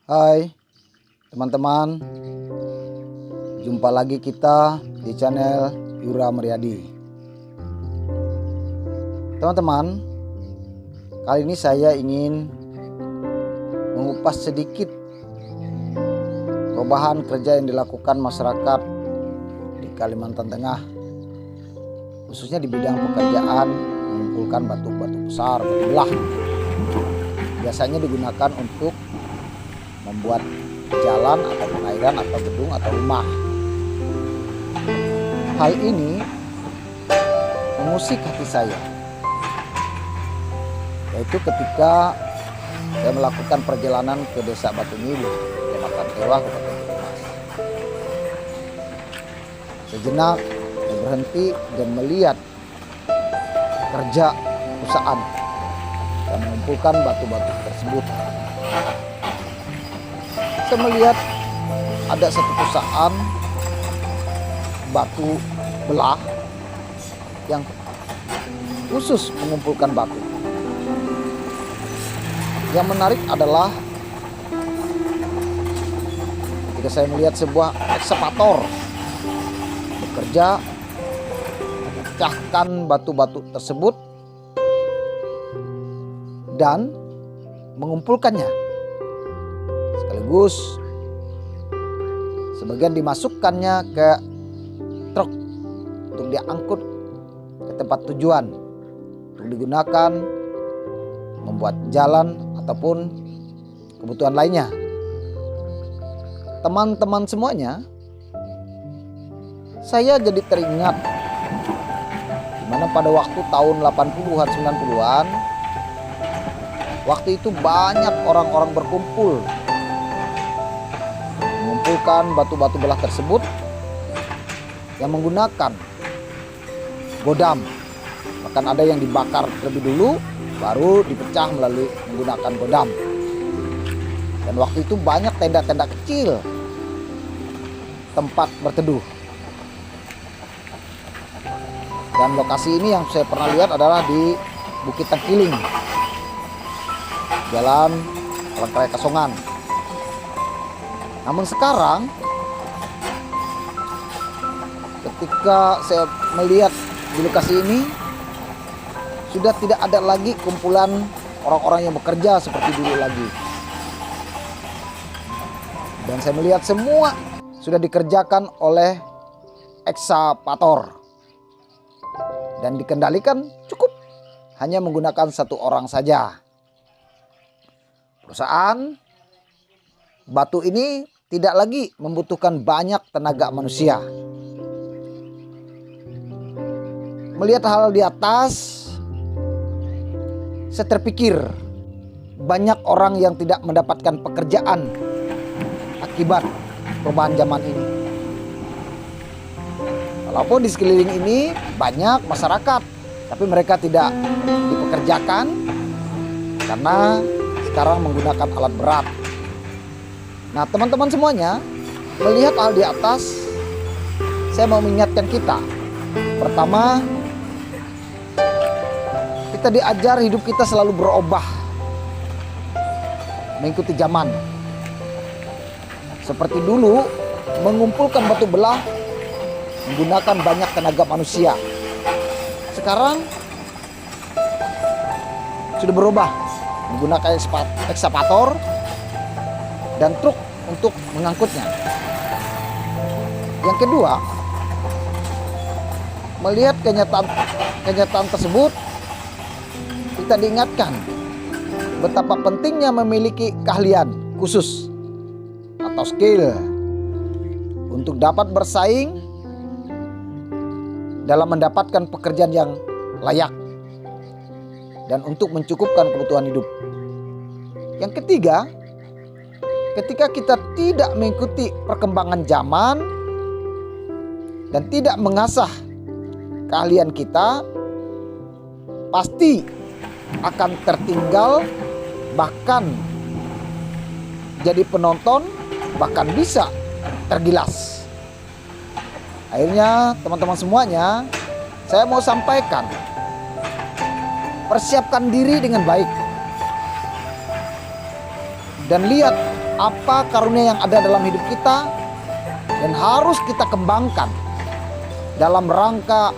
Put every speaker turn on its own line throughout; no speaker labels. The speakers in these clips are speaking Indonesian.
Hai teman-teman, jumpa lagi kita di channel Yura Meriadi. Teman-teman, kali ini saya ingin mengupas sedikit perubahan kerja yang dilakukan masyarakat di Kalimantan Tengah, khususnya di bidang pekerjaan mengumpulkan batu-batu besar, batu belah. Biasanya digunakan untuk membuat jalan atau pengairan atau gedung atau rumah. Hal ini mengusik hati saya, yaitu ketika saya melakukan perjalanan ke desa Batu Nilu, Kecamatan Tewah, Kabupaten Banyumas. Sejenak saya berhenti dan melihat kerja perusahaan yang mengumpulkan batu-batu tersebut. Saya melihat ada satu perusahaan batu belah yang khusus mengumpulkan batu. Yang menarik adalah ketika saya melihat sebuah ekskavator bekerja memecahkan batu-batu tersebut dan mengumpulkannya. Sekaligus sebagian dimasukkannya ke truk untuk diangkut ke tempat tujuan untuk digunakan membuat jalan ataupun kebutuhan lainnya. Teman-teman semuanya, saya jadi teringat dimana pada waktu tahun 80-an 90-an, waktu itu banyak orang-orang berkumpul mengumpulkan batu-batu belah tersebut yang menggunakan godam. Bahkan ada yang dibakar terlebih dulu baru dipecah melalui menggunakan godam. Dan waktu itu banyak tenda-tenda kecil tempat berteduh. Dan lokasi ini yang saya pernah lihat adalah di Bukit Tengkiling, Jalan Palangkaraya Kasongan. Namun sekarang ketika saya melihat di lokasi ini sudah tidak ada lagi kumpulan orang-orang yang bekerja seperti dulu lagi. Dan saya melihat semua sudah dikerjakan oleh ekskavator dan dikendalikan cukup hanya menggunakan satu orang saja. Perusahaan batu ini tidak lagi membutuhkan banyak tenaga manusia. Melihat hal di atas, saya terpikir banyak orang yang tidak mendapatkan pekerjaan akibat perubahan zaman ini. Walaupun di sekeliling ini banyak masyarakat, tapi mereka tidak dipekerjakan karena sekarang menggunakan alat berat. Nah, teman-teman semuanya, melihat hal di atas, saya mau mengingatkan kita. Pertama, kita diajar hidup kita selalu berubah, mengikuti zaman. Seperti dulu, mengumpulkan batu belah menggunakan banyak tenaga manusia. Sekarang sudah berubah, menggunakan ekskavator dan truk untuk mengangkutnya. Yang kedua, melihat kenyataan tersebut, kita diingatkan betapa pentingnya memiliki keahlian khusus atau skill untuk dapat bersaing dalam mendapatkan pekerjaan yang layak dan untuk mencukupkan kebutuhan hidup. Yang ketiga, ketika kita tidak mengikuti perkembangan zaman dan tidak mengasah keahlian kita, pasti akan tertinggal, bahkan jadi penonton, bahkan bisa tergilas. Akhirnya teman-teman semuanya, saya mau sampaikan, persiapkan diri dengan baik dan lihat apa karunia yang ada dalam hidup kita dan harus kita kembangkan dalam rangka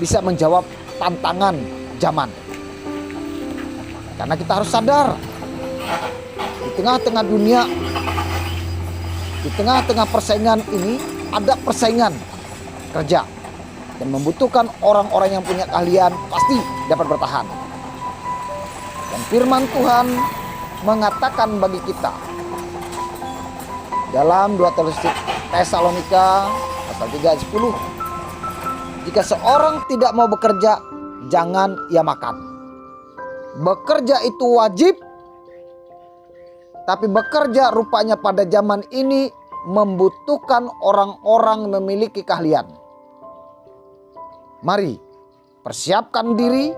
bisa menjawab tantangan zaman. Karena kita harus sadar, di tengah-tengah dunia, di tengah-tengah persaingan ini ada persaingan kerja dan membutuhkan orang-orang yang punya keahlian pasti dapat bertahan. Dan firman Tuhan mengatakan bagi kita dalam 2 Tesalonika pasal 3 ayat 10, jika seorang tidak mau bekerja, jangan ia makan. Bekerja itu wajib, tapi bekerja rupanya pada zaman ini membutuhkan orang-orang memiliki keahlian. Mari persiapkan diri,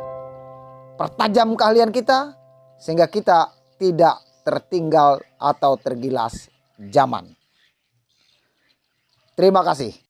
pertajam keahlian kita, sehingga kita tidak tertinggal atau tergilas zaman. Terima kasih.